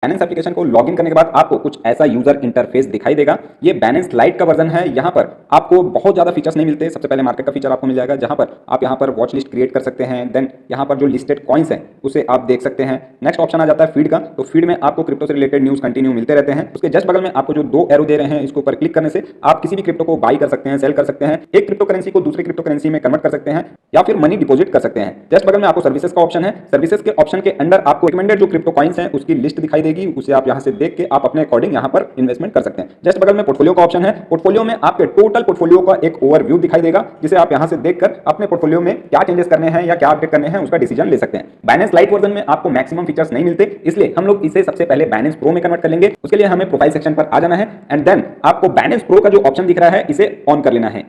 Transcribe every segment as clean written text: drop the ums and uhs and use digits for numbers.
Balance application को login करने के बाद आपको कुछ ऐसा यूजर इंटरफेस दिखाई देगा। ये बैलेंस लाइट का वर्जन है। यहाँ पर आपको बहुत ज्यादा फीचर्स नहीं मिलते। सबसे पहले मार्केट का फीचर आपको मिल जाएगा, जहां पर आप यहाँ पर वॉच लिस्ट क्रिएट कर सकते हैं। देन यहाँ पर जो लिस्टेड कॉइन्स हैं उसे आप देख सकते हैं। नेक्स्ट ऑप्शन आ जाता है फीड का। तो फीड में आपको क्रिप्टो से रिलेटेड न्यूज कंटिन्यू मिलते रहते हैं। उसके जस्ट बगल में आपको जो दो एरो दे रहे हैं, इसके ऊपर क्लिक करने से आप किसी भी क्रिप्टो को बाई कर सकते हैं, सेल कर सकते हैं, एक क्रिप्टो करेंसी को दूसरी क्रिप्टो करेंसी में कन्वर्ट कर सकते हैं या फिर मनी डिपॉजिट कर सकते हैं। जस्ट बगल में आपको सर्विसेज का ऑप्शन है। सर्विसेज के ऑप्शन के अंदर आपको रिकमेंडेड जो क्रिप्टो कॉइन्स हैं उसकी लिस्ट दिखाई देगी। उसे आप यहाँ से देख के आप अपने अकॉर्डिंग यहाँ पर इन्वेस्टमेंट कर सकते हैं। जस्ट बगल में पोर्टफोलियो का ऑप्शन है। पोर्टफोलियो में आपके टोटल पोर्टफोलियो का एक ओवरव्यू दिखाई देगा, जिसे आप यहाँ से देखकर अपने पोर्टफोलियो में क्या चेंजेस करने हैं या क्या अपडेट करने हैं उसका डिसीजन ले सकते हैं। बाइनेंस लाइट वर्जन में आपको मैक्सिमम फीचर्स नहीं मिलते, इसलिए हम लोग इसे सबसे पहले बाइनेंस प्रो में कन्वर्ट कर लेंगे। उसके लिए हमें प्रोफाइल सेक्शन पर आ जाना है एंड देन आपको बाइनेंस प्रो का जो ऑप्शन दिख रहा है इसे ऑन कर लेना है।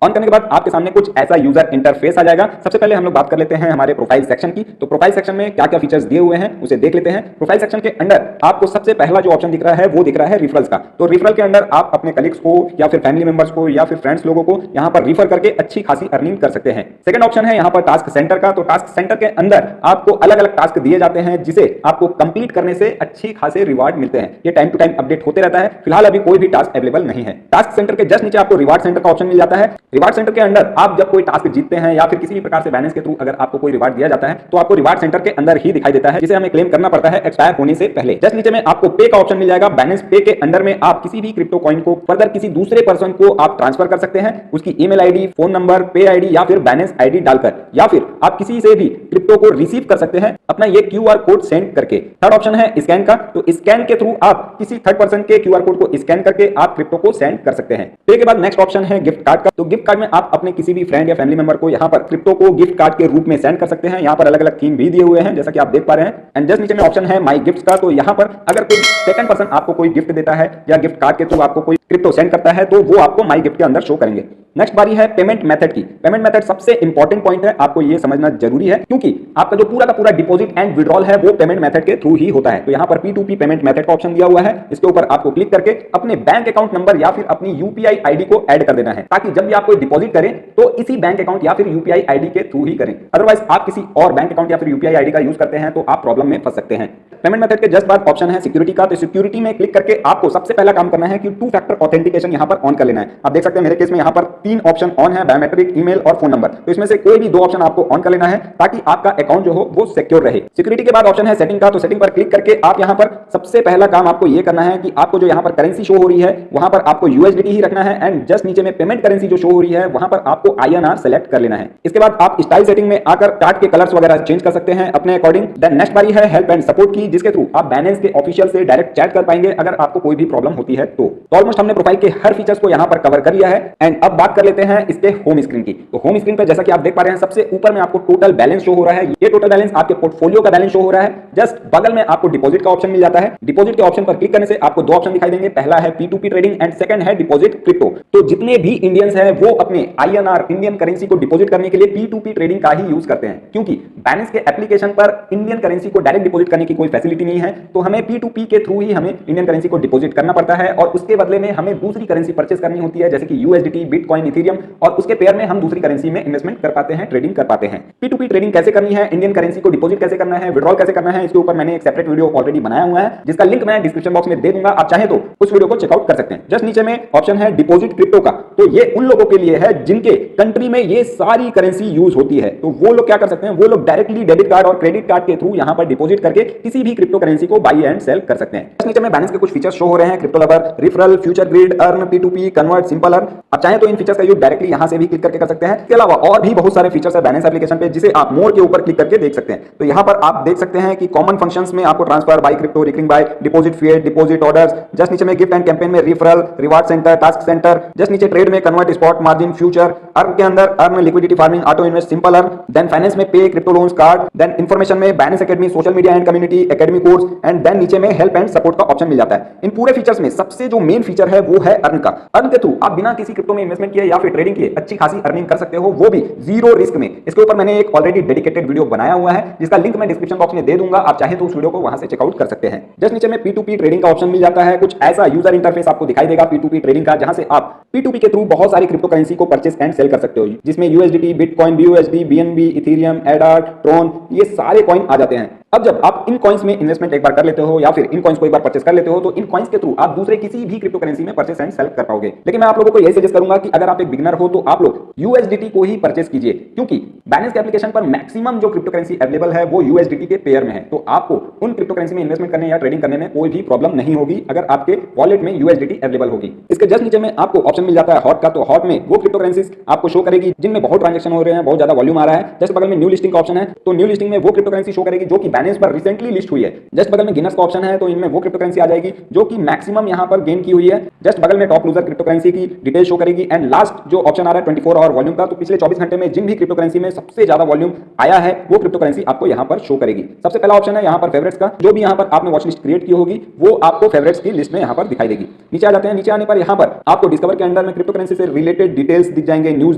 ऑन करने के बाद आपके सामने कुछ ऐसा यूजर इंटरफेस आ जाएगा। सबसे पहले हम लोग बात कर लेते हैं हमारे प्रोफाइल सेक्शन की। तो प्रोफाइल सेक्शन में क्या क्या फीचर्स दिए हुए हैं उसे देख लेते हैं। प्रोफाइल सेक्शन के अंदर आपको सबसे पहला जो ऑप्शन दिख रहा है वो दिख रहा है रिफरल्स का। तो रिफरल के अंदर आप अपने कलीग्स को या फिर फैमिली मेंबर्स को या फिर फ्रेंड्स लोगों को यहाँ पर रिफर करके अच्छी खासी अर्निंग कर सकते हैं। सेकंड ऑप्शन है यहाँ पर टास्क सेंटर का। तो टास्क सेंटर के अंदर आपको अलग अलग टास्क दिए जाते हैं, जिसे आपको कंप्लीट करने से अच्छी खासे रिवार्ड मिलते हैं। ये टाइम टू टाइम अपडेट होते रहता है। फिलहाल अभी कोई भी टास्क अवेलेबल नहीं है। टास्क सेंटर के जस्ट नीचे आपको रिवार्ड सेंटर का ऑप्शन मिल जाता है। रिवार्ड सेंटर के अंदर आप जब कोई टास्क जीतते हैं या फिर किसी भी प्रकार से बैलेंस के थ्रू अगर आपको कोई रिवार्ड दिया जाता है तो आपको रिवार्ड सेंटर के अंदर ही दिखाई देता है, जिसे हमें क्लेम करना पड़ता है एक्सपायर होने से पहले। जस्ट नीचे में आपको पे का ऑप्शन मिल जाएगा। बैलेंस पे के अंदर में आप किसी भी क्रिप्टो कॉइन को फर्दर किसी दूसरे पर्सन को आप ट्रांसफर कर सकते हैं, उसकी ईमेल आईडी, फोन नंबर, पे आईडी या फिर बैलेंस आईडी डालकर, या फिर आप किसी से भी क्रिप्टो को रिसीव कर सकते हैं अपना ये क्यूआर कोड सेंड करके। थर्ड ऑप्शन है स्कैन का। तो स्कैन के थ्रू आप किसी थर्ड पर्सन के क्यूआर कोड को स्कैन करके आप क्रिप्टो को सेंड कर सकते हैं। पे के बाद नेक्स्ट ऑप्शन है गिफ्ट कार्ड का। तो गिफ्ट कार्ड में आप अपने किसी भी फ्रेंड या फैमिली मेंबर को यहाँ पर क्रिप्टो को गिफ्ट कार्ड के रूप में सेंड कर सकते हैं। यहाँ पर अलग अलग थीम भी दिए हुए हैं, जैसा कि आप देख पा रहे हैं। एंड जस्ट नीचे में ऑप्शन है माई गिफ्ट का। तो यहाँ पर अगर कोई सेकंड पर्सन आपको कोई गिफ्ट देता है या गिफ्ट कार्ड के थ्रू आपको कोई क्रिप्टो सेंड करता है तो वो आपको माई गिफ्ट के अंदर शो करेंगे। नेक्स्ट बारी है पेमेंट मेथड की। पेमेंट मेथड सबसे इंपॉर्टेंट पॉइंट है, आपको ये समझना जरूरी है, क्योंकि आपका जो पूरा का पूरा डिपॉजिट एंड विड्रॉल है वो पेमेंट मेथड के थ्रू ही होता है। तो यहाँ पर P2P पेमेंट मेथड का ऑप्शन दिया हुआ है। इसके ऊपर आपको क्लिक करके अपने बैंक अकाउंट नंबर या फिर अपनी यूपीआई आईडी को ऐड कर देना है, ताकि जब भी आप कोई डिपॉजिट करें तो इसी बैंक अकाउंट या फिर यूपीआई आईडी के थ्रू ही करें। अदरवाइज आप किसी और बैंक अकाउंट या फिर यूपीआई आईडी का यूज करते हैं तो आप प्रॉब्लम में फंस सकते हैं। पेमेंट मेथड के जस्ट बाद ऑप्शन है सिक्योरिटी का। तो सिक्योरिटी में क्लिक करके आपको सबसे पहला काम करना है कि 2 फैक्टर ऑथेंटिकेशन यहाँ पर ऑन कर लेना है। आप देख सकते हैं मेरे केस में यहाँ पर 3 ऑप्शन ऑन है, बायोमेट्रिक, ईमेल और फोन नंबर। तो इसमें से कोई भी 2 ऑप्शन आपको ऑन कर लेना है ताकि आपका अकाउंट जो हो वो सिक्योर रहे। सिक्योरिटी के बाद ऑप्शन है सेटिंग का। तो सेटिंग पर क्लिक करके आप यहाँ पर सबसे पहला काम आपको ये करना है कि आपको जो यहाँ पर करेंसी शो हो रही है वहां पर आपको यूएसडीटी ही रखना है। एंड जस्ट नीचे में पेमेंट करेंसी जो शो हो रही है वहां पर आपको आईएनआर सेलेक्ट कर लेना है। इसके बाद आप स्टाइल सेटिंग में आकर चार्ट के कलर्स वगैरह चेंज कर सकते हैं अपने अकॉर्डिंग। देन नेक्स्ट बारी है हेल्प एंड सपोर्ट की, जिसके थ्रू आप बैलेंस के ऑफिशियल से डायरेक्ट चैट कर पाएंगे अगर आपको कोई भी प्रॉब्लम होती है तो ऑलमोस्ट हमने प्रोफाइल के हर फीचर्स को यहाँ पर कवर कर लिया है। एंड अब बात कर लेते हैं इसके होम स्क्रीन की। तो होम स्क्रीन पर जैसा कि आप देख पा रहे हैं सबसे ऊपर में आपको टोटल बैलेंस शो हो रहा है। ये टोटल बैलेंस आपके पोर्टफोलियो का बैलेंस शो हो रहा है। जस्ट बगल में आपको डिपॉजिट का ऑप्शन मिल जाता है। डिपॉजिट के ऑप्शन पर क्लिक करने से आपको 2 ऑप्शन दिखाई देंगे। पहला है P2P ट्रेडिंग एंड सेकंड है डिपॉजिट क्रिप्टो। तो जितने भी इंडियंस हैं वो अपने आईएनआर इंडियन करेंसी को डिपॉजिट करने के लिए P2P ट्रेडिंग का ही यूज करते हैं, क्योंकि बैलेंस के एप्लीकेशन पर इंडियन करेंसी को डायरेक्ट डिपॉजिट करने की कोई फैसिलिटी नहीं है। तो हमें P2P के थ्रू ही हमें इंडियन करेंसी को डिपॉजिट करना पड़ता है और उसके बदले में हमें दूसरी करेंसी परचेस करनी होती है, जैसे कि यूएसडीटी, बिटकॉइन, इथेरियम, और उसके पेयर में हम दूसरी करेंसी में इन्वेस्टमेंट कर पाते हैं, ट्रेडिंग कर पाते हैं। P2P ट्रेडिंग कैसे करनी है, इंडियन करेंसी को डिपॉजिट कैसे करना है, विड्रॉल कैसे करना है, इसके ऊपर मैंने एक सेपरेट वीडियो ऑलरेडी बनाया हुआ है, जिसका लिंक मैं डिस्क्रिप्शन बॉक्स में दे दूंगा। आप चाहे तो उस वीडियो को चेकआउट कर सकते हैं। जस्ट नीचे में ऑप्शन है डिपॉजिट क्रिप्टो का। तो ये उन लोगों के लिए है जिनके कंट्री में ये सारी करेंसी यूज होती है। तो वो लोग क्या कर सकते हैं, वो लोग डायरेक्टली डेबिट कार्ड और क्रेडिट कार्ड के थ्रू यहां पर डिपॉजिट करके किसी भी क्रिप्टो करेंसी को बाई एंड सेल कर सकते हैं। जस्ट नीचे में बैलेंस के कुछ फीचर्स शो हो रहे हैं, crypto lover, referral, future grid, earn, P2P, convert, simple earn. आप चाहे तो इन फीचर्स का यूज डायरेक्टली यहां से भी क्लिक करके कर सकते हैं। इसके अलावा और भी बहुत सारे फीचर्स है बैलेंस एप्लीकेशन पे, जिसे आप मोर के ऊपर क्लिक करके देख सकते हैं। तो यहां पर आप देख सकते हैं कि कॉमन फंक्शंस में आपको transfer, buy crypto, recurring buy, deposit fiat, deposit orders. Just नीचे में गिफ्ट एंड कैंपेन में referral, reward center, task center. Just नीचे ट्रेड में convert, spot, margin, future. Earn के अंदर earn, liquidity farming, auto invest, simple earn. Then finance में pay, crypto loans, card. Then information में balance academy, social media and community, academy course. And then नीचे में help and support का option मिल जाता है। इन पूरे फीचर्स में सबसे जो मेन फीचर है वो है अर्न का। अर्न के थ्रू आप बिना किसी क्रिप्टो में इन्वेस्टमेंट किए या फिर ट्रेडिंग किए अच्छी खासी अर्निंग कर सकते हो, वो भी जीरो रिस्क में। इसके ऊपर मैंने एक ऑलरेडी डेडिकेटेड वीडियो बनाया हुआ है, जिसका लिंक मैं डिस्क्रिप्शन बॉक्स में दे दूंगा। आप चाहे तो उस वीडियो को वहां से चेकआउट कर सकते हैं। जस्ट नीचे में P2P ट्रेडिंग का ऑप्शन मिल जाता है। कुछ ऐसा यूजर इंटरफेस आपको दिखाई देगा P2P ट्रेडिंग का, जहां से आप P2P के थ्रू बहुत सारी क्रिप्टो करेंसी को परचेस एंड सेल कर सकते हो, जिसमें USDT, bitcoin, BUSD, BNB, Ethereum, एडर, ट्रोन, ये सारे कॉइन आ जाते हैं। अब जब आप इन कॉइन्स में इन्वेस्टमेंट एक बार कर लेते हो या फिर इन कॉइन्स को एक बार परचेस कर लेते हो तो इन कॉइन्स के थ्रू आप दूसरे किसी भी क्रिप्टो करेंसी में परचेस एंड सेल कर पाओगे। लेकिन मैं आप लोगों को यही सजेस्ट करूंगा कि अगर आप एक बिगिनर हो तो आप लोग यूएसडीटी को ही परचेस कीजिए, क्योंकि बाइनेंस के एप्लीकेशन पर मैक्सिमम जो क्रिप्टो करेंसी अवेलेबल है वो यूएसडीटी के पेयर में है। तो आपको उन क्रिप्टो करेंसी में इन्वेस्टमेंट करने या ट्रेडिंग करने में कोई भी प्रॉब्लम नहीं होगी अगर आपके वॉलेट में यूएसडीटी अवेलेबल होगी। इसके जस्ट नीचे में आपको ऑप्शन मिल जाता है हॉट का, तो हॉट में वो क्रिप्टो करेंसीज आपको शो करेगी जिनमें बहुत ट्रांजेक्शन हो रहे हैं, बहुत ज्यादा वॉल्यूम आ रहा है। जस्ट बगल में न्यू लिस्टिंग का ऑप्शन है, तो न्यू लिस्टिंग में वो क्रिप्टो करेंसी शो करेगी जो कि बाइनेंस पर रिसेंटली लिस्ट हुई है। जस्ट बगल में गिनर्स का ऑप्शन है, तो इनमें वो क्रिप्टो करेंसी आ जाएगी जो कि मैक्सिमम यहां पर गेन की हुई है। जस्ट बगल में टॉप लूजर क्रिप्टो करेंसी की डिटेल शो करेगी। एंड लास्ट जो ऑप्शन आ रहा है 24 आवर वॉल्यूम का, तो पिछले 24 घंटे में जिन भी क्रिप्टो करेंसी में सबसे ज्यादा वॉल्यूम आया है वो क्रिप्टो करेंसी आपको यहां पर शो करेगी। सबसे पहला ऑप्शन है यहां पर फेवरेट्स का, जो भी यहां पर आपने वॉच लिस्ट क्रिएट की होगी वो आपको फेवरेट्स की लिस्ट में यहां पर दिखाई देगी। नीचे आ जाते हैं, नीचे आने पर यहां पर आपको डिस्कवर के अंदर में क्रिप्टो करेंसी से रिलेटेड डिटेल्स दिख जाएंगे, न्यूज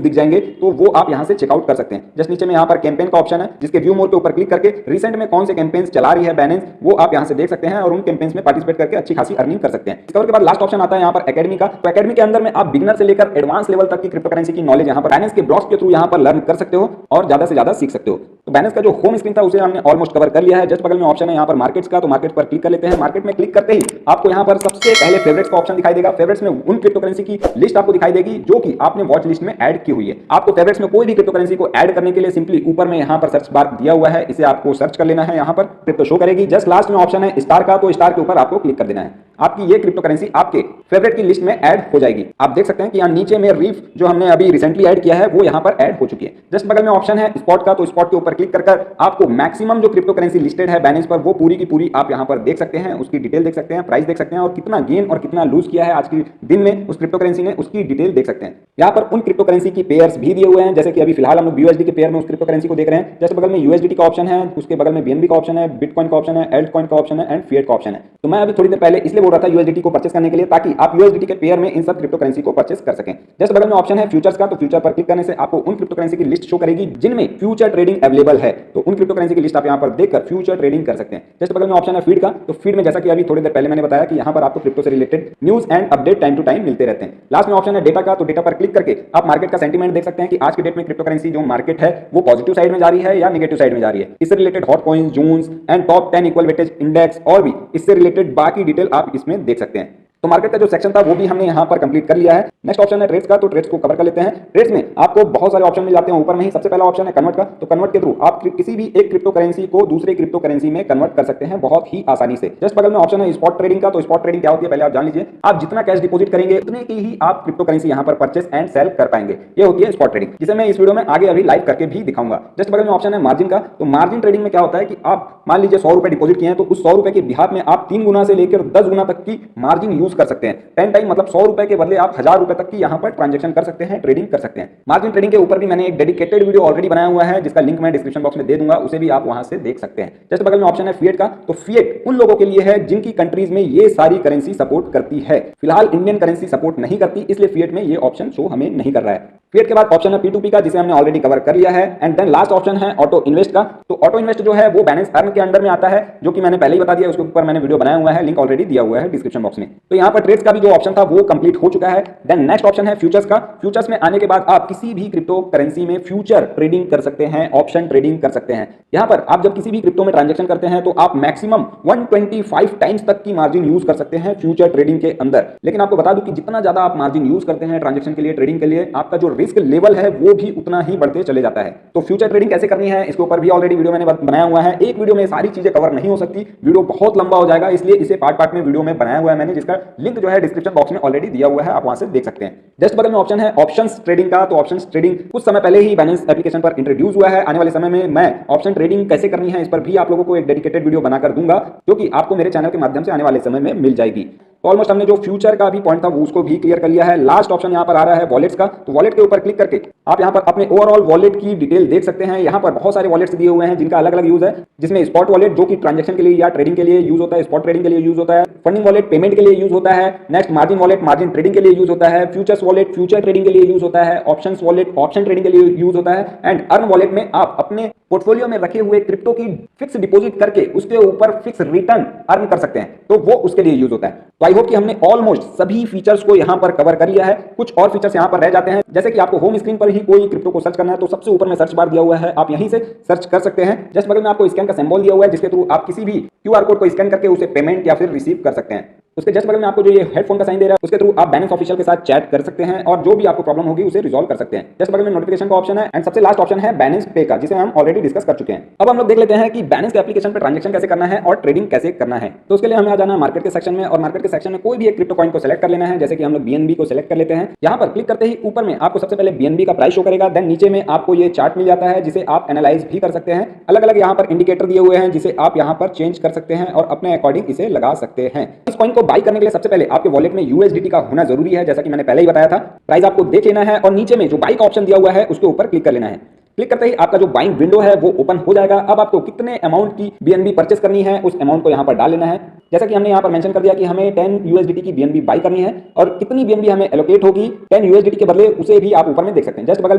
दिख जाएंगे, तो वो आप यहां से चेकआउट कर सकते हैं। जस्ट नीचे में यहां पर कैंपेन का ऑप्शन है, जिसके व्यू मोर के ऊपर क्लिक करके रिसेंट में कौन से कैंपेन्स चला रही है बाइनेंस वो आप यहां से देख सकते हैं और उन कैंपेन्स में पार्टिसिपेट करके अच्छी खासी अर्निंग कर सकते हैं। डिस्कवर के बाद लास्ट ऑप्शन आता है यहां पर एकेडमी का, तो एकेडमी के अंदर में आप बिगिनर से लेकर एडवांस लेवल तक की क्रिप्टो करेंसी की नॉलेज यहां पर बाइनेंस के ब्लॉग्स के थ्रू यहां पर लर्न कर सकते हो और ज्यादा से ज्यादा सीख सकते हो। तो बाइनेंस का जो होम स्क्रीन था उसे हमने ऑलमोस्ट कवर कर लिया है। जस्ट बगल में ऑप्शन है यहां पर मार्केट्स का, तो मार्केट पर क्लिक कर लेते हैं। मार्केट में क्लिक करते ही आपको यहां पर सबसे पहले फेवरेट्स का ऑप्शन दिखाई देगा। फेवरेट्स में उन क्रिप्टो करेंसी की लिस्ट आपको दिखाई देगी जो कि आपने वॉच लिस्ट में ऐड की हुई है। आपको फेवरेट्स में कोई भी क्रिप्टो करेंसी को ऐड करने के लिए सिंपली ऊपर में यहां पर सर्च बार दिया हुआ है, इसे आपको सर्च कर लेना है, यहां पर क्रिप्टो शो करेगी। जस्ट लास्ट में ऑप्शन है स्टार का, तो स्टार के ऊपर आपको क्लिक कर देना है। आपकी ये क्रिप्टो करेंसी आपके फेवरेट की लिस्ट में ऐड हो जाएगी। आप देख सकते हैं कि यहाँ नीचे में रीफ जो हमने अभी रिसेंटली ऐड किया है वो यहाँ पर ऐड हो चुकी है। जस्ट बगल में ऑप्शन है स्पॉट का, तो स्पॉट के ऊपर क्लिक कर आपको मैक्सिमम जो क्रिप्टो करेंसी लिस्टेड है बाइनेंस पर वो पूरी की पूरी आप यहाँ पर देख सकते हैं, उसकी डिटेल देख सकते हैं, प्राइस देख सकते हैं और कितना गेन और कितना लूज किया है आज के दिन में उस क्रिप्टो करेंसी ने, उसकी डिटेल देख सकते हैं। यहाँ पर उन क्रिप्टो करेंसी की पेयर्स भी दिए हुए हैं, जैसे कि अभी फिलहाल हम लोग यूएसडी के पेयर में उस क्रिप्टो करेंसी को देख रहे हैं। जस्ट बगल में यूएसडी का ऑप्शन है, उसके बगल में बीएनबी का ऑप्शन है, बिटकॉइन का ऑप्शन है, एल्ट कॉइन का ऑप्शन है एंड फिएट का ऑप्शन है। तो मैं अभी थोड़ी देर पहले इसलिए बोल रहा था यूएसडी को परचेस करने के लिए, ताकि आप यूएसडी के पेयर में इन सब क्रिप्टो करेंसी को परचेस कर सकें। जस्ट बगल में ऑप्शन है फ्यूचर्स का, तो फ्यूचर पर क्लिक करने से आपको उन क्रिप्टो करेंसी की लिस्ट शो करेगी जिनमें फ्यूचर ट्रेडिंग अवेलेबल है। तो उन क्रिप्टो करेंसी की लिस्ट आप यहां पर देखकर फ्यूचर ट्रेडिंग कर सकते हैं। जस्ट बगल में ऑप्शन है फीड का, तो फीड में जैसा कि अभी थोड़ी देर पहले मैंने बताया कि यहां पर आपको क्रिप्टो से related news and update time to time मिलते रहते हैं। लास्ट में ऑप्शन है डेटा का, तो डेटा पर क्लिक करके आप मार्केट का सेंटीमेंट देख सकते हैं कि आज के डेट में क्रिप्टो करेंसी जो मार्केट है वो पॉजिटिव साइड में जा रही है या नेगेटिव साइड में जा रही है। इससे रिलेटेड हॉट कॉइंस, जून्स and top 10 equal weightage index और भी इससे रिलेटेड बाकी डिटेल आप इसमें देख सकते हैं। तो मार्केट का जो सेक्शन था वो भी हमने यहां पर कंप्लीट कर लिया है। नेक्स्ट ऑप्शन है ट्रेड्स का, तो ट्रेड्स को कवर कर लेते हैं। ट्रेड्स में आपको बहुत सारे ऑप्शन मिल जाते हैं ऊपर में ही। सबसे पहला ऑप्शन है कन्वर्ट का, तो कन्वर्ट के थ्रू आप किसी भी एक क्रिप्टो करेंसी को दूसरे क्रिप्टो करेंसी में कन्वर्ट कर सकते हैं बहुत ही आसानी से। जस्ट बगल में ऑप्शन है स्पॉट ट्रेडिंग का, तो स्पॉट ट्रेडिंग क्या होती है पहले आप जान लीजिए। आप जितना कैश डिपॉजिट करेंगे उतने की ही आप क्रिप्टो करेंसी यहां पर परचेस एंड सेल कर पाएंगे। ये होती है स्पॉट ट्रेडिंग, जिसे मैं इस वीडियो में आगे अभी लाइव करके भी दिखाऊंगा। जस्ट बगल में ऑप्शन है मार्जिन का, तो मार्जिन ट्रेडिंग में क्या होता है कि आप मान लीजिए 100 रुपए डिपॉजिट किए हैं, तो उस 100 रुपए के बिहाफ में आप 3 गुना से लेकर 10 गुना तक की मार्जिन यूज कर सकते हैं। 10 टाइम मतलब 100 रुपए के बदले आप 1000 रुपए तक की यहां पर ट्रांजैक्शन कर सकते हैं, ट्रेडिंग कर सकते हैं। मार्जिन ट्रेडिंग के ऊपर भी मैंने एक डेडिकेटेड वीडियो ऑलरेडी बनाया हुआ है, जिसका लिंक मैं डिस्क्रिप्शन बॉक्स में दे दूंगा, उसे भी आप वहां से देख सकते हैं। जस्ट बगल में ऑप्शन है फिएट का, तो फिएट उन लोगों के लिए है जिनकी कंट्रीज में ये सारी करेंसी सपोर्ट करती है। फिलहाल इंडियन करेंसी सपोर्ट नहीं करती, इसलिए फिएट में ये ऑप्शन शो हमें नहीं कर रहा है। फिएट के बाद ऑप्शन है P2P का, जिसे हमने ऑलरेडी कवर कर लिया है। एंड देन लास्ट ऑप्शन है ऑटो इन्वेस्ट का, तो ऑटो इन्वेस्ट जो है वो बाइनेंस अर्न के अंडर में आता है, जो कि मैंने पहले ही बता दिया, उसके ऊपर मैंने वीडियो बनाया हुआ है, लिंक ऑलरेडी दिया हुआ है डिस्क्रिप्शन बॉक्स में। तो यहाँ पर ट्रेड्स का भी जो ऑप्शन था वो कंप्लीट हो चुका है। देन नेक्स्ट ऑप्शन है फ्यूचर्स का। फ्यूचर्स में आने के बाद आप किसी भी क्रिप्टो करेंसी में फ्यूचर ट्रेडिंग कर सकते हैं, ऑप्शन ट्रेडिंग कर सकते हैं। यहाँ पर आप जब किसी भी क्रिप्टो में ट्रांजैक्शन करते हैं तो आप मैक्सिमम 125 टाइम्स तक की मार्जिन यूज कर सकते हैं फ्यूचर ट्रेडिंग के अंदर। लेकिन आपको बता दूं कि जितना ज्यादा आप मार्जिन यूज करते हैं ट्रांजैक्शन के लिए, ट्रेडिंग के लिए, आपका जो रिस्क लेवल है वो भी उतना ही बढ़ते चले जाता है। तो फ्यूचर ट्रेडिंग कैसे करनी है इसके ऊपर भी ऑलरेडी वीडियो मैंने बनाया हुआ है। एक वीडियो में सारी चीजें कवर नहीं हो सकती, वीडियो बहुत लंबा हो जाएगा, इसलिए इसे पार्ट पार्ट में वीडियो में बनाया हुआ है मैंने, जिसका लिंक जो है डिस्क्रिप्शन बॉक्स में ऑलरेडी दिया हुआ है, आप वहां से देख सकते हैं। जस्ट बगल में ऑप्शन है ऑप्शंस ट्रेडिंग का, तो ऑप्शंस ट्रेडिंग कुछ समय पहले ही बाइनेंस एप्लीकेशन पर इंट्रोड्यूस हुआ है। आने वाले समय में मैं ऑप्शन ट्रेडिंग कैसे करनी है इस पर भी आप लोगों को एक डेडिकेटेड वीडियो बनाकर दूंगा, जो कि आपको मेरे चैनल के माध्यम से आने वाले समय में मिल जाएगी। तो ऑलमोस्ट हमने जो फ्यूचर का भी पॉइंट था वो उसको भी क्लियर कर लिया है। लास्ट ऑप्शन यहाँ पर आ रहा है वॉलेट्स का, तो वॉलेट के ऊपर क्लिक करके आप यहाँ पर अपने ओवरऑल वॉलेट की डिटेल देख सकते हैं। यहाँ पर बहुत सारे वॉलेट्स दिए हुए हैं जिनका अलग अलग यूज है, जिसमें स्पॉट वॉलेट जो कि ट्रांजैक्शन के लिए या ट्रेडिंग के लिए यूज होता है, स्पॉट ट्रेडिंग के लिए यूज होता है। फंडिंग वॉलेट पेमेंट के लिए यूज होता है। Next margin wallet margin trading के लिए यूज होता है। फ्यूचर्स वॉलेट फ्यूचर ट्रेडिंग के लिए यूज होता है। ऑप्शंस वॉलेट ऑप्शन ट्रेडिंग के लिए यूज होता है। एंड अर्न वॉलेट में आप अपने पोर्टफोलियो में रखे हुए क्रिप्टो की फिक्स डिपॉजिट करके उसके ऊपर फिक्स रिटर्न अर्न कर सकते हैं, तो वो उसके लिए यूज होता है। तो आई होप कि हमने ऑलमोस्ट सभी फीचर्स को यहाँ पर कवर कर लिया है। कुछ और फीचर्स यहाँ पर रह जाते हैं, जैसे कि आपको होम स्क्रीन पर ही कोई क्रिप्टो को सर्च करना है तो सबसे ऊपर में सर्च बार दिया हुआ है, आप यहीं से सर्च कर सकते हैं। जस्ट बगल में आपको स्कैन का सिंबल दिया हुआ है, जिसके थ्रू आप किसी भी क्यूआर कोड को स्कैन करके उसे पेमेंट या फिर रिसीव कर सकते हैं। उसके जस्ट बगल में आपको जो ये हेडफोन का साइन दे रहा है, उसके थ्रू आप बाइनेंस ऑफिशियल के साथ चैट कर सकते हैं और जो भी आपको प्रॉब्लम होगी उसे रिजॉल्व कर सकते हैं। जस्ट बगल में नोटिफिकेशन का ऑप्शन है एंड सबसे लास्ट ऑप्शन है बाइनेंस पे का, जिसे हम ऑलरेडी डिस्कस कर चुके हैं। अब हम लोग देख लेते हैं कि बाइनेंस के एप्लीकेशन पे ट्रांजैक्शन कैसे करना है और ट्रेडिंग कैसे करना है। तो उसके लिए हमें आ जाना है मार्केट के सेक्शन में और मार्केट के सेक्शन में कोई भी एक क्रिप्टो कॉइन को सिलेक्ट कर लेना है। जैसे कि हम लोग बीएनबी को सिलेक्ट कर लेते हैं। यहाँ पर क्लिक करते ही ऊपर में आपको सबसे पहले बीएनबी का प्राइस शो करेगा, देन नीचे में आपको ये चार्ट मिल जाता है जिसे आप एनालाइज भी कर सकते हैं। अलग अलग यहाँ पर इंडिकेटर दिए हुए हैं जिसे आप यहाँ पर चेंज कर सकते हैं और अपने अकॉर्डिंग इसे लगा सकते हैं। इस कॉइन को बाई करने के लिए सबसे पहले आपके वॉलेट में यूएसडीटी का होना जरूरी है, जैसा कि मैंने पहले ही बताया था। प्राइस आपको देख लेना है और नीचे में जो बाई का ऑप्शन दिया हुआ है उसके ऊपर क्लिक कर लेना है। क्लिक करते ही आपका जो बाइंग विंडो है वो ओपन हो जाएगा। अब आपको कितने अमाउंट की बीएनबी परचेस करनी है उस अमाउंट को यहाँ पर डाल लेना है। जैसा कि हमने यहाँ पर मेंशन कर दिया कि हमें 10 यूएसडीटी की बीएनबी बाई करनी है और कितनी बीएनबी हमें एलोकेट होगी 10 यूएसडीटी के बदले, उसे भी आप ऊपर में देख सकते हैं। जस्ट बगल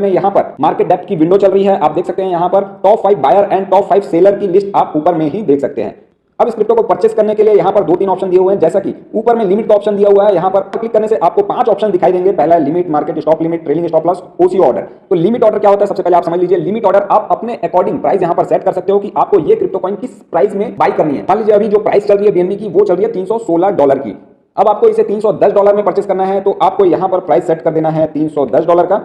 में यहाँ पर मार्केट डेप्थ की विंडो चल रही है, आप देख सकते हैं। यहाँ पर top 5 buyer and top 5 seller की लिस्ट आप ऊपर में ही देख सकते हैं। अब इस क्रिप्टो को परचेस करने के लिए यहाँ पर 2-3 ऑप्शन दिए हुए हैं, जैसा कि ऊपर में लिमिट का ऑप्शन दिया हुआ है। यहाँ पर क्लिक करने से आपको 5 ऑप्शन दिखाई देंगे। पहला है limit, market stop limit, trailing stop loss, OCO order. तो लिमिट ऑर्डर क्या होता है सबसे पहले आप समझ लीजिए। लिमिट ऑर्डर आप अपने अकॉर्डिंग प्राइस यहाँ पर सेट कर सकते हो कि आपको ये क्रिप्टो कॉइन किस प्राइस में बाई करनी है। मान लीजिए अभी जो प्राइस चल रही है बीएनबी की वो चल रही है $316 की। अब आपको इसे $310 में परचेस करना है तो आपको यहाँ पर प्राइस सेट कर देना है $310 का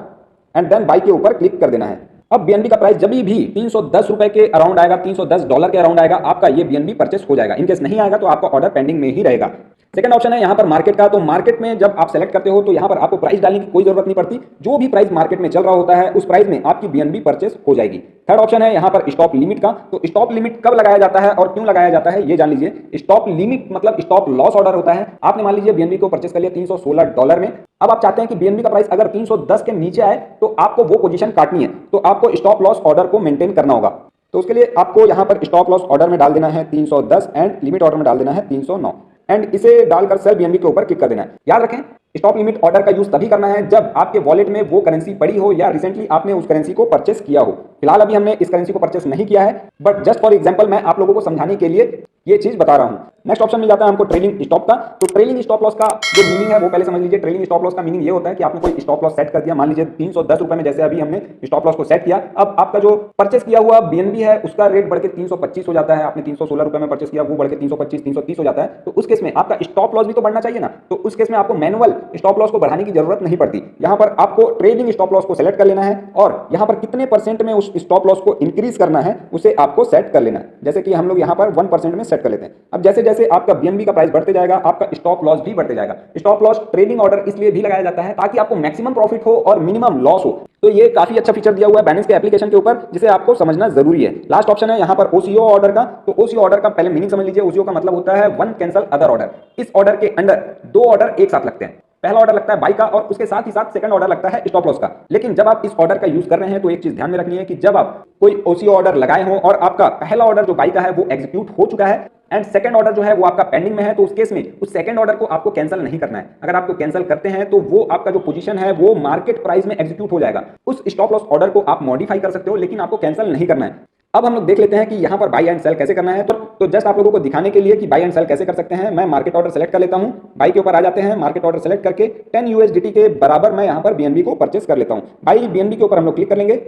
एंड देन बाई के ऊपर क्लिक कर देना है। अब बीएनबी का प्राइस जब भी $310 के अराउंड आएगा, $310 के अराउंड आएगा, आपका ये बीएनबी परचेस हो जाएगा। इनकेस नहीं आएगा तो आपका ऑर्डर पेंडिंग में ही रहेगा। सेकंड ऑप्शन है यहाँ पर मार्केट का। तो मार्केट में जब आप सेलेक्ट करते हो तो यहाँ पर आपको प्राइस डालने की कोई जरूरत नहीं पड़ती। जो भी प्राइस मार्केट में चल रहा होता है उस प्राइस में आपकी बीएनबी परचेस हो जाएगी। थर्ड ऑप्शन है यहाँ पर स्टॉप लिमिट का। तो स्टॉप लिमिट कब लगाया जाता है और क्यों लगाया जाता है ये जान लीजिए। स्टॉप लिमिट मतलब स्टॉप लॉस ऑर्डर होता है। आपने मान लीजिए बीएनबी को परचेस कर लिया $316 में। अब आप चाहते हैं कि बीएनबी का प्राइस अगर 310 के नीचे आए तो आपको वो पोजीशन काटनी है, तो आपको स्टॉप लॉस ऑर्डर को मेंटेन करना होगा। तो उसके लिए आपको यहाँ पर स्टॉप लॉस ऑर्डर में डाल देना है 310 एंड लिमिट ऑर्डर में डाल देना है 309 एंड इसे डालकर सेल बीएनबी के ऊपर क्लिक कर देना है। याद रखें स्टॉप लिमिट ऑर्डर का यूज तभी करना है जब आपके वॉलेट में वो करेंसी पड़ी हो या रिसेंटली आपने उस करेंसी को परचेस किया हो। फिलहाल अभी हमने इस करेंसी को परचेस नहीं किया है, बट जस्ट फॉर एग्जांपल मैं आप लोगों को समझाने के लिए ये चीज बता रहा हूं। नेक्स्ट ऑप्शन मिल जाता है हमको ट्रेलिंग स्टॉप का। तो ट्रेलिंग स्टॉप लॉस का जो मीनिंग है वो पहले समझ लीजिए। ट्रेलिंग स्टॉप लॉस का मीनिंग ये होता है कि आपने कोई स्टॉप लॉस सेट कर दिया, मान लीजिए $310 में, जैसे अभी हमने स्टॉप लॉस को सेट किया। अब आपका जो परचेस किया हुआ बीएनबी है उसका रेट बढ़ के 325 हो जाता है। आपने $316 में परचेस किया, वो बढ़ के 325 330 हो जाता है। तो उस केस में आपका स्टॉप लॉस भी तो बढ़ना चाहिए ना। तो उस केस में आपको मैनुअल स्टॉप लॉस को बढ़ाने की जरूरत नहीं पड़ती। यहाँ पर आपको ट्रेलिंग स्टॉप लॉस को सेलेक्ट कर लेना है और यहाँ पर कितने परसेंट में उस स्टॉप लॉस को इंक्रीज करना है उसे आपको सेट कर लेना है। जैसे कि हम लोग यहाँ पर 1% में सेट कर लेते हैं। अब जैसे जैसे आपका बीएनबी का प्राइस बढ़ते जाएगा आपका स्टॉप लॉस भी बढ़ते जाएगा। स्टॉप लॉस ट्रेलिंग ऑर्डर इसलिए भी लगाया जाता है ताकि आपको मैक्सिमम प्रॉफिट हो और मिनिमम लॉस हो। तो ये काफी अच्छा फीचर दिया हुआ है बाइनेंस के एप्लीकेशन के ऊपर, जिसे आपको समझना जरूरी है। लास्ट ऑप्शन है यहाँ पर ओसीओ ऑर्डर का। तो ओसीओ ऑर्डर का पहले मीनिंग समझ लीजिए। ओसीओ का मतलब होता है वन कैंसल अदर ऑर्डर। इस ऑर्डर के अंदर 2 ऑर्डर एक साथ लगते हैं। पहला ऑर्डर लगता है बाई का और उसके साथ ही साथ सेकंड ऑर्डर लगता है स्टॉप लॉस का। लेकिन जब आप इस ऑर्डर का यूज कर रहे हैं तो एक चीज ध्यान में रखनी है कि जब आप कोई ओसीओ ऑर्डर लगाए हो और आपका पहला ऑर्डर जो बाई का है वो एग्जीक्यूट हो चुका है एंड सेकंड ऑर्डर जो है वो आपका पेंडिंग में है, तो उस केस में उस सेकंड ऑर्डर को आपको कैंसिल नहीं करना है। अगर आपको कैंसिल करते हैं तो वो आपका जो पोजीशन है वो मार्केट प्राइस में एग्जीक्यूट हो जाएगा। उस स्टॉप लॉस ऑर्डर को आप मॉडिफाई कर सकते हो लेकिन आपको कैंसिल नहीं करना है। अब हम लोग देख लेते हैं कि यहाँ पर बाई एंड सेल कैसे करना है। तो जस्ट आप लोगों को दिखाने के लिए कि बाई एंड सेल कैसे कर सकते हैं, मैं मार्केट ऑर्डर सेलेक्ट कर लेता हूँ। बाई के ऊपर आ जाते हैं, मार्केट ऑर्डर सेलेक्ट करके 10 यूएसडीटी के बराबर मैं यहाँ पर बीएनबी को परचेस कर लेता हूँ। बाई बीएनबी के ऊपर हम लोग क्लिक कर लेंगे।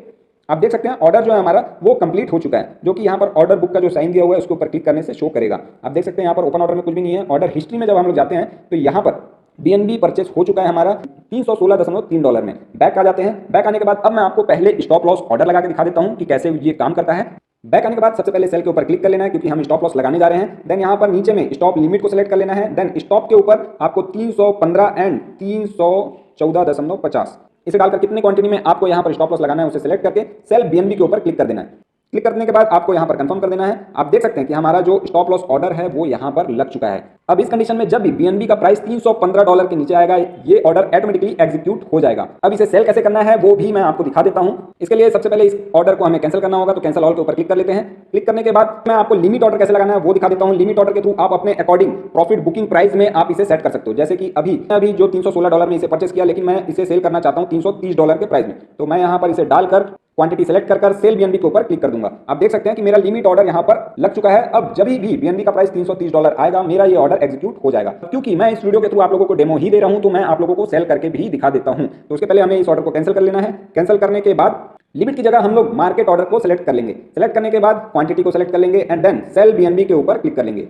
आप देख सकते हैं ऑर्डर जो है हमारा वो कंप्लीट हो चुका है, जो कि यहाँ पर ऑर्डर बुक का जो साइन दिया हुआ है उसके ऊपर क्लिक करने से शो करेगा। आप देख सकते हैं यहाँ पर ओपन ऑर्डर में कुछ भी नहीं है। ऑर्डर हिस्ट्री में जब हम लोग जाते हैं तो यहाँ पर बीएनबी परचेस हो चुका है हमारा $316.3 में। बैक आ जाते हैं। बैक आने के बाद अब मैं आपको पहले स्टॉप लॉस ऑर्डर लगा के दिखा देता हूँ कि कैसे ये काम करता है। बैक आने के बाद सबसे पहले सेल के ऊपर क्लिक कर लेना है क्योंकि हम स्टॉप लॉस लगाने जा रहे हैं। देन यहाँ पर नीचे में स्टॉप लिमिट को सिलेक्ट कर लेना है। देन स्टॉप के ऊपर आपको 315 एंड 314.50 इसे डालकर कितने क्वांटिटी में आपको यहाँ पर स्टॉप लॉस लगाना है उसे सिलेक्ट करके सेल बीएनबी के ऊपर क्लिक कर देना है। क्लिक करने के बाद आपको यहाँ पर कंफर्म कर देना है। आप देख सकते हैं कि हमारा जो स्टॉप लॉस ऑर्डर है वो यहाँ पर लग चुका है। अब इस कंडीशन में जब भी बीएनबी का प्राइस $315 के नीचे आएगा ये ऑर्डर ऑटोमेटिकली एग्जीक्यूट हो जाएगा। अब इसे सेल कैसे करना है वो भी मैं आपको दिखा देता हूँ। इसके लिए सबसे पहले इस ऑर्डर को हमें कैंसिल करना होगा, तो कैंसिल ऑल के ऊपर क्लिक कर लेते हैं। क्लिक करने के बाद मैं आपको लिमिट ऑर्डर कैसे लगाना है वो दिखा देता हूँ। लिमिट ऑर्डर के थ्रू आप अपने अकॉर्डिंग प्रॉफिट बुकिंग प्राइस में आप इसे सेट कर सकते हो। जैसे कि अभी जो $316 में इसे परचेस किया लेकिन मैं इसे सेल करना चाहता हूँ $330 के प्राइस में, तो मैं यहाँ पर इसे डालकर क्वांटिटी सेलेक्ट कर सेल बीएनबी के ऊपर क्लिक कर दूंगा। आप देख सकते हैं कि मेरा लिमिट ऑर्डर यहां पर लग चुका है। अब जब भी बीएनबी का प्राइस $330 आएगा, मेरा ये ऑर्डर एग्जीक्यूट हो जाएगा। क्योंकि मैं इस वीडियो के थ्रू आप लोगों को डेमो ही दे रहा हूं, तो मैं आप लोगों को सेल करके भी दिखा देता हूं। तो उसके पहले हमें इस ऑर्डर को कैंसिल कर लेना है। कैंसिल करने के बाद लिमिट की जगह हम लोग मार्केट ऑर्डर को सिलेक्ट कर लेंगे। सिलेक्ट करने के बाद क्वांटिटी को सिलेक्ट कर लेंगे एंड देन सेल बीएनबी के ऊपर क्लिक कर लेंगे।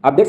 आप देख